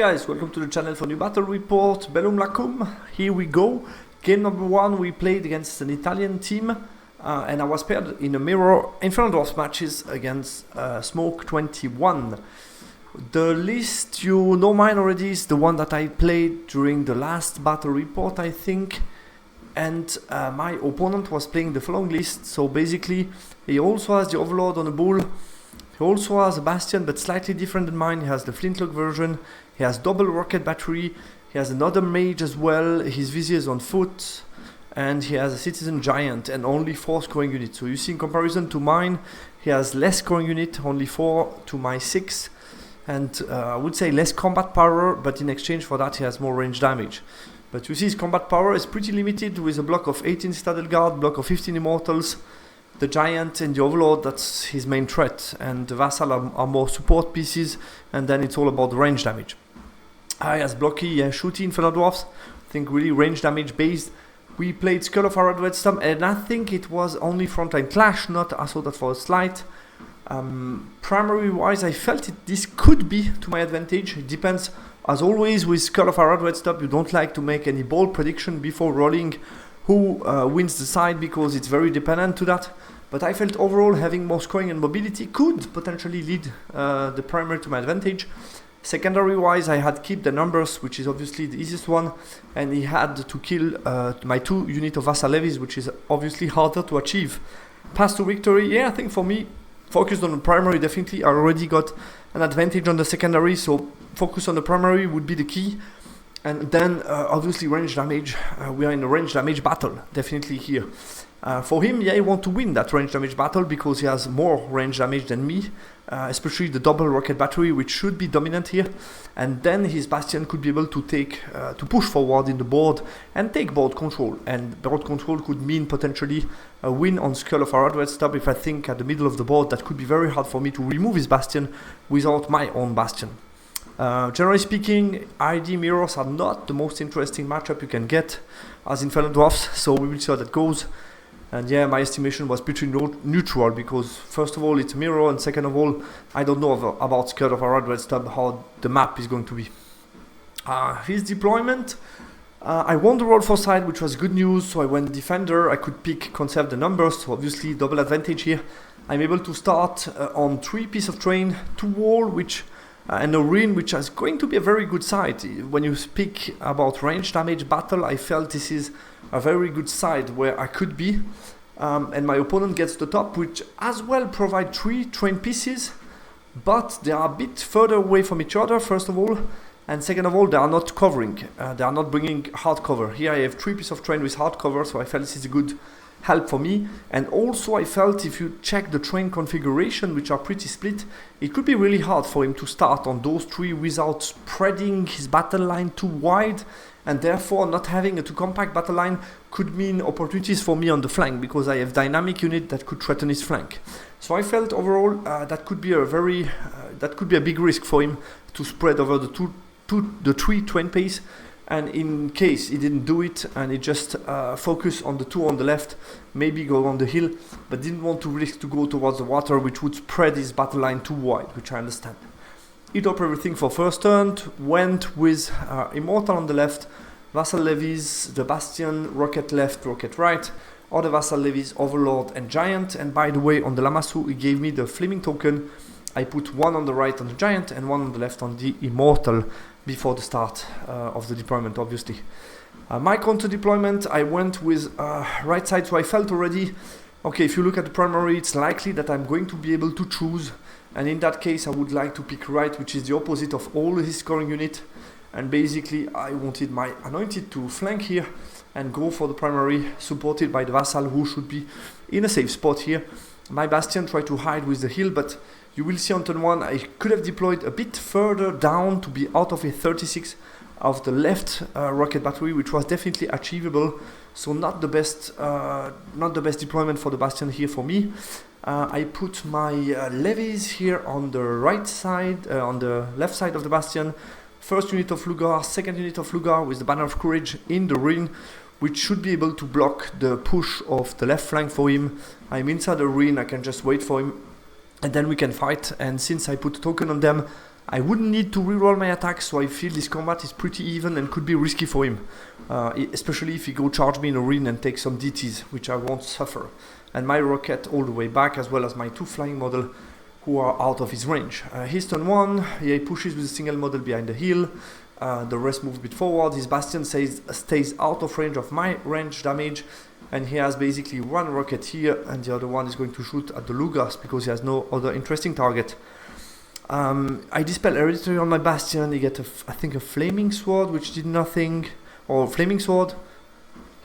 guys, welcome to the channel for new battle report, Bellum Lacum. Here we go. Game number 1 we played against an Italian team and I was paired in a mirror Infernal Dwarves matches against Smoke21. The list, you know mine already, is the one that I played during the last battle report, I think. And my opponent was playing the following list, so basically he also has the Overlord on the bull. He also has a Bastion, but slightly different than mine. He has the Flintlock version, he has double rocket battery, he has another mage as well, his Vizier is on foot, and he has a Citizen Giant and only 4 scoring units. So you see, in comparison to mine, he has less scoring unit, only 4 to my 6, and I would say less combat power, but in exchange for that he has more range damage. But you see, his combat power is pretty limited with a block of 18 Citadel Guard, block of 15 Immortals, the Giant and the Overlord, that's his main threat, and the Vassal are more support pieces, and then it's all about the range damage. He has blocky, shooty Infernal Dwarves, I think really range damage based. We played Skull of Arad Redstorm, and I think it was only frontline clash, not I saw that for a slight. Primary wise, I felt this could be to my advantage. It depends, as always with Skull of Arad Redstorm, you don't like to make any bold prediction before rolling who wins the side, because it's very dependent to that. But I felt overall having more scoring and mobility could potentially lead the primary to my advantage. Secondary wise, I had keep the numbers, which is obviously the easiest one, and he had to kill my 2 units of Vassal Levies, which is obviously harder to achieve. Path to victory, yeah, I think for me, focused on the primary definitely. I already got an advantage on the secondary, so focus on the primary would be the key. And then obviously range damage, we are in a range damage battle, definitely here. For him, yeah, he wants to win that range damage battle because he has more range damage than me, especially the double rocket battery, which should be dominant here. And then his Bastion could be able to to push forward in the board and take board control. And board control could mean potentially a win on Skull of Arad Redstorm. If I think at the middle of the board, that could be very hard for me to remove his Bastion without my own Bastion. Generally speaking, ID mirrors are not the most interesting matchup you can get as Infernal Dwarves, so we will see how that goes. And yeah, my estimation was pretty neutral, because first of all it's a mirror, and second of all I don't know about Skull of Arad Redstorm, how the map is going to be. His deployment, I won the roll for side, which was good news, so I went defender. I could conserve the numbers, so obviously double advantage here. I'm able to start on 3 pieces of terrain, 2 wall, which and a ruin, which is going to be a very good side. When you speak about range damage battle, I felt this is a very good side where I could be. And my opponent gets the top, which as well provide 3 train pieces, but they are a bit further away from each other, first of all. And second of all, they are not covering. They are not bringing hard cover. Here I have 3 pieces of train with hard cover, so I felt this is a good help for me. And also I felt if you check the train configuration, which are pretty split, it could be really hard for him to start on those 3 without spreading his battle line too wide, and therefore not having a too compact battle line could mean opportunities for me on the flank, because I have dynamic unit that could threaten his flank. So I felt overall that could be a big risk for him to spread over the 3 train pace. And in case he didn't do it and he just focused on the 2 on the left, maybe go on the hill, but didn't want to risk to go towards the water, which would spread his battle line too wide, which I understand. He dropped everything for first turn, went with Immortal on the left, Vassal Levies, the Bastion, Rocket left, Rocket right, or the Vassal Levies, Overlord and Giant. And by the way, on the Lamassu, he gave me the Flaming token. I put 1 on the right on the Giant and 1 on the left on the Immortal before the start of the deployment, obviously. My counter deployment, I went with right side, so I felt already, okay, if you look at the primary, it's likely that I'm going to be able to choose, and in that case I would like to pick right, which is the opposite of all his scoring unit. And basically I wanted my Anointed to flank here and go for the primary, supported by the Vassal, who should be in a safe spot here. My Bastion tried to hide with the hill, but you will see on turn 1 I could have deployed a bit further down to be out of a 36 of the left rocket battery, which was definitely achievable. So not the best deployment for the Bastion here for me. I put my levies here on the right side, on the left side of the Bastion. First unit of Lugar, second unit of Lugar with the Banner of Courage in the ruin, which should be able to block the push of the left flank for him. I'm inside the ruin, I can just wait for him, and then we can fight. And since I put a token on them, I wouldn't need to reroll my attacks, so I feel this combat is pretty even and could be risky for him. Especially if he go charge me in a ring and take some DTs, which I won't suffer. And my rocket all the way back, as well as my 2 flying model who are out of his range. His turn 1, he pushes with a single model behind the hill. The rest moves a bit forward. His bastion stays out of range of my range damage. And he has basically 1 rocket here, and the other one is going to shoot at the Lugas because he has no other interesting target. I dispel Hereditary on my bastion. He gets, I think, a flaming sword, which did nothing. Or flaming sword.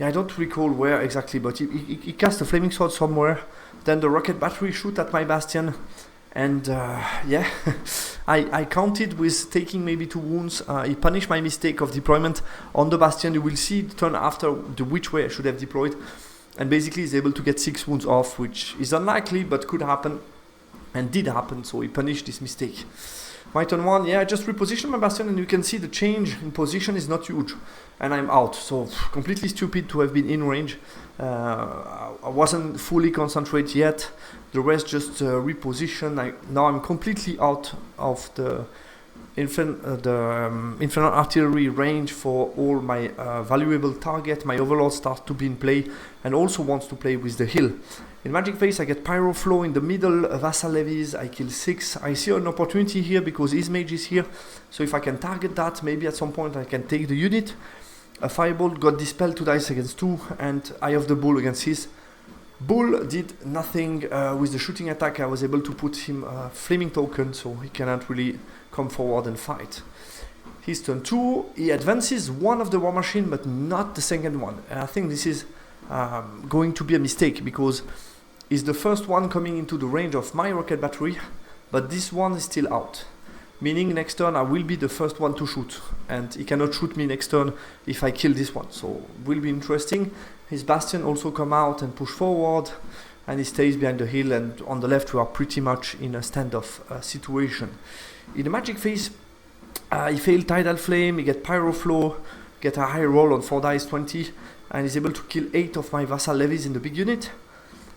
Yeah, I don't recall where exactly, but he cast a flaming sword somewhere. Then the rocket battery shoot at my bastion. And yeah, I counted with taking maybe 2 wounds. He punished my mistake of deployment on the bastion. You will see the turn after which way I should have deployed. And basically he's able to get 6 wounds off, which is unlikely but could happen. And did happen, so he punished this mistake. My turn 1, yeah, I just reposition my bastion and you can see the change in position is not huge. And I'm out, so completely stupid to have been in range. I wasn't fully concentrated yet. The rest just reposition. Now I'm completely out of the Infernal Artillery range for all my valuable target. My Overlord starts to be in play and also wants to play with the hill. In Magic Phase I get Pyro Flow in the middle, Vassal Levies, I kill 6. I see an opportunity here because his mage is here. So if I can target that, maybe at some point I can take the unit. A Firebolt got dispelled 2 dice against 2 and Eye of the Bull against his. Bull did nothing with the shooting attack. I was able to put him a flaming token, so he cannot really come forward and fight. His turn 2, he advances 1 of the War Machine, but not the second one. And I think this is going to be a mistake, because he's the first one coming into the range of my rocket battery, but this one is still out. Meaning next turn I will be the first one to shoot, and he cannot shoot me next turn if I kill this one, so will be interesting. His bastion also come out and push forward, and he stays behind the hill, and on the left we are pretty much in a standoff situation. In the Magic Phase, he failed Tidal Flame, he get Pyro Flow, get a high roll on 4 dice 20, and he's able to kill 8 of my Vassal Levies in the big unit.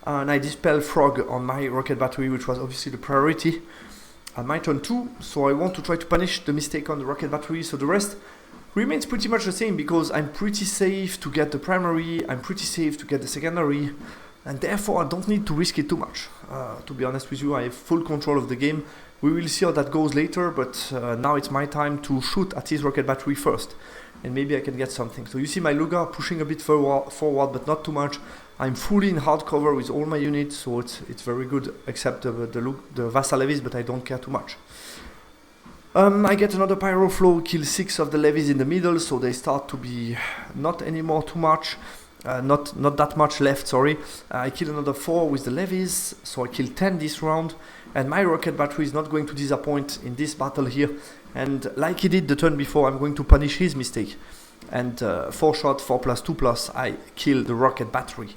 And I dispel Frog on my rocket battery, which was obviously the priority. My turn 2, so I want to try to punish the mistake on the rocket battery, so the rest remains pretty much the same, because I'm pretty safe to get the primary, I'm pretty safe to get the secondary, and therefore I don't need to risk it too much. To be honest with you, I have full control of the game. We will see how that goes later, but now it's my time to shoot at his rocket battery first, and maybe I can get something. So you see my Luga pushing a bit forward, but not too much. I'm fully in hard cover with all my units, so it's very good, except the Vassal Levies, but I don't care too much. I get another Pyro Flow, kill 6 of the Levies in the middle, so they start to be not anymore too much, not that much left, sorry. I kill another 4 with the Levies, so I kill 10 this round, and my rocket battery is not going to disappoint in this battle here, and like he did the turn before, I'm going to punish his mistake. And 4 shot, 4 plus 2 plus, I kill the rocket battery.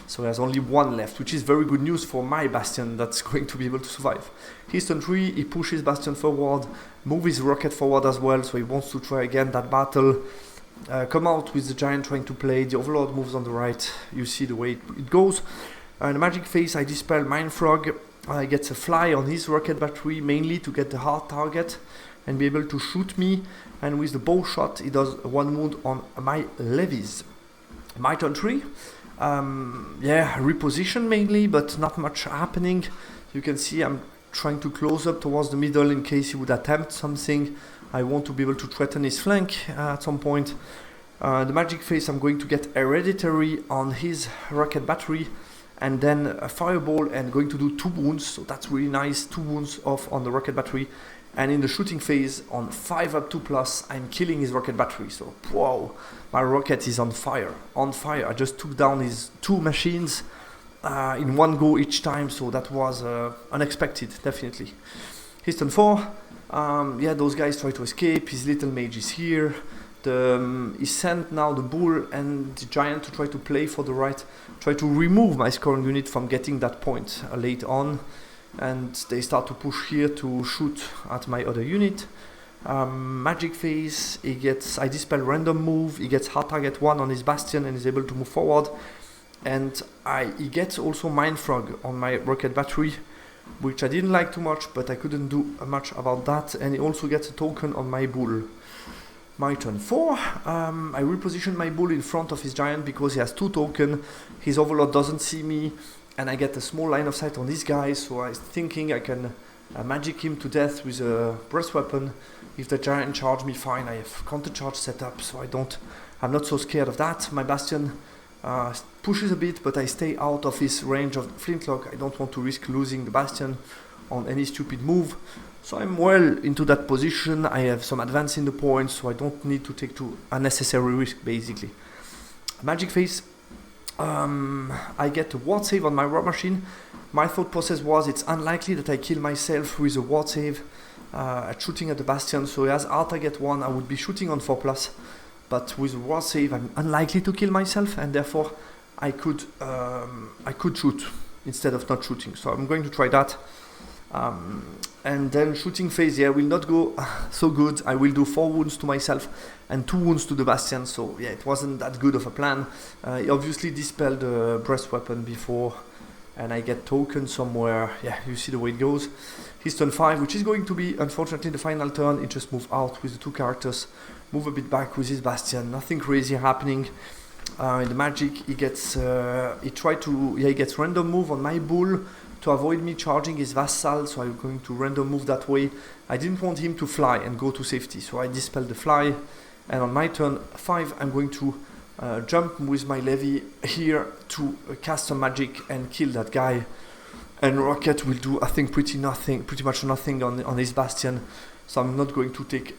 So there's only 1 left, which is very good news for my bastion that's going to be able to survive. His turn 3, he pushes bastion forward, move his rocket forward as well, so he wants to try again that battle. Come out with the giant trying to play, the Overlord moves on the right, you see the way it goes. In the Magic Phase, I dispel Mind Frog, I get a fly on his rocket battery, mainly to get the hard target and be able to shoot me, and with the bow shot he does 1 wound on my Levies. My turn 3, yeah, reposition mainly, but not much happening. You can see I'm trying to close up towards the middle in case he would attempt something. I want to be able to threaten his flank at some point. The Magic Phase, I'm going to get Hereditary on his rocket battery, and then a Fireball, and going to do 2 wounds, so that's really nice, 2 wounds off on the rocket battery. And in the shooting phase, on 5 up 2 plus, I'm killing his rocket battery. So, wow, my rocket is on fire, on fire. I just took down his 2 machines in 1 go each time, so that was unexpected, definitely. His turn 4, yeah, those guys try to escape. His little mage is here. He sent now the bull and the giant to try to play for the right, try to remove my scoring unit from getting that point late on. And they start to push here to shoot at my other unit. Magic Phase, I dispel random move, he gets hard target 1 on his bastion and is able to move forward. And he gets also Mind Frog on my rocket battery, which I didn't like too much, but I couldn't do much about that. And he also gets a token on my bull. My turn 4, I reposition my bull in front of his giant because he has 2 tokens. His overlord doesn't see me, and I get a small line of sight on this guy, so I was thinking I can magic him to death with a breast weapon. If the giant charge me, fine, I have counter charge set up, so I'm not so scared of that. My bastion pushes a bit, but I stay out of his range of flintlock. I don't want to risk losing the bastion on any stupid move. So I'm well into that position. I have some advance in the points, so I don't need to take too unnecessary risk, basically. Magic phase. I get a ward save on my war machine. My thought process was it's unlikely that I kill myself with a ward save at shooting at the bastion. So as R target 1, I would be shooting on 4+. But with a ward save, I'm unlikely to kill myself, and therefore I could shoot instead of not shooting. So I'm going to try that. And then shooting phase, yeah, will not go so good. I will do 4 wounds to myself and 2 wounds to the bastion. So yeah, it wasn't that good of a plan. He obviously dispelled the breast weapon before, and I get token somewhere. Yeah, you see the way it goes. His turn 5, which is going to be unfortunately the final turn. He just moved out with the 2 characters, move a bit back with his bastion. Nothing crazy happening. In the magic, he gets he gets random move on my bull to avoid me charging his vassal, so I'm going to random move that way. I didn't want him to fly and go to safety, so I dispel the fly. And on my turn 5, I'm going to jump with my levy here to cast some magic and kill that guy. And rocket will do, I think, pretty much nothing on his bastion. So I'm not going to take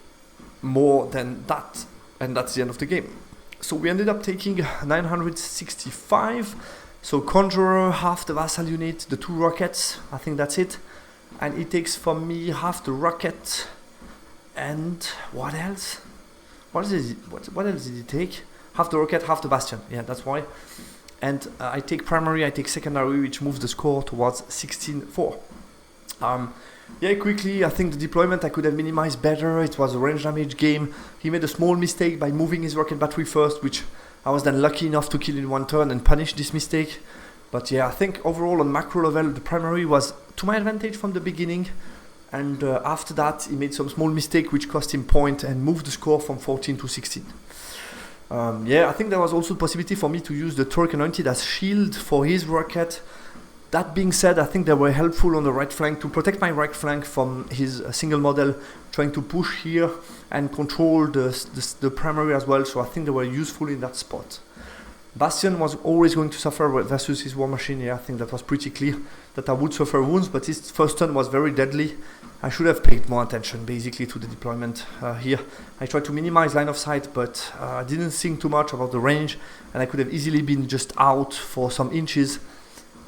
more than that, and that's the end of the game. So we ended up taking 965. So Conjurer, half the Vassal unit, the 2 rockets, I think that's it. And it takes from me half the rocket, and what else? What else did he take? Half the rocket, half the bastion, yeah, that's why. And I take primary, I take secondary, which moves the score towards 16-4. Yeah, quickly, I think the deployment I could have minimized better. It was a range damage game. He made a small mistake by moving his rocket battery first, which I was then lucky enough to kill in 1 turn and punish this mistake. But yeah, I think overall on macro level, the primary was to my advantage from the beginning. And after that, he made some small mistake which cost him point and moved the score from 14 to 16. Yeah, I think there was also the possibility for me to use the Torque Anointed as shield for his rocket. That being said, I think they were helpful on the right flank to protect my right flank from his single model trying to push here and control the primary as well, so I think they were useful in that spot. Bastion was always going to suffer versus his war machine. Yeah, I think that was pretty clear that I would suffer wounds, but his first turn was very deadly. I should have paid more attention basically to the deployment here. I tried to minimize line of sight, but I didn't think too much about the range, and I could have easily been just out for some inches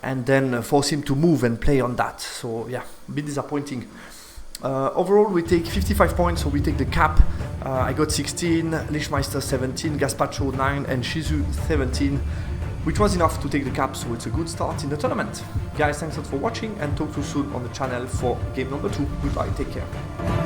and then force him to move and play on that. So yeah, a bit disappointing. Overall, we take 55 points, so we take the cap. I got 16, Lichmeister 17, Gaspacho 9, and Shizu 17, which was enough to take the cap, so it's a good start in the tournament. Guys, thanks a lot for watching, and talk to you soon on the channel for game number 2. Goodbye, take care.